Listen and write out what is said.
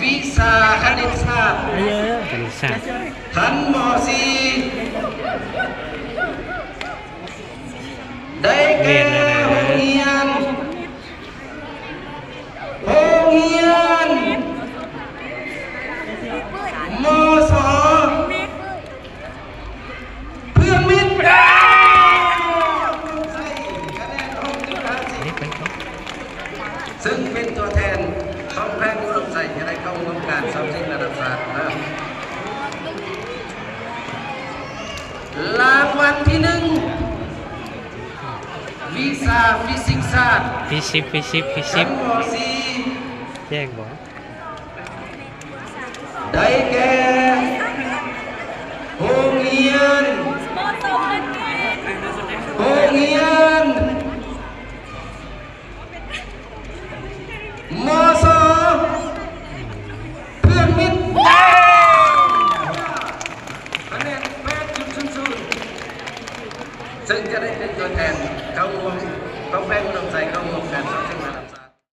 วิชาคณิตศาสตร์เยอะคณิตศาสตร์ชั้นม .4 ได้แก่โรงเรียนมสเพื่อนมิตรซึ่งเป็นตัวแทนของแพงอุดมใส่จะได้เข้าร่วมการสอบชิงระดับศาสตร์รางวัลที่1วิชาฟิสิกส์ศาสตร์ฟิสิกชั้นม แจ้งบอก.4ได้แก่โรงเรียนมสเพื่อนมิตรคะแนน8.00ซึ่งจะได้เป็นตัวแทนเข้าร่วมต้องแพงอุดมใส่เข้าร่วมการสอบชิงระดับ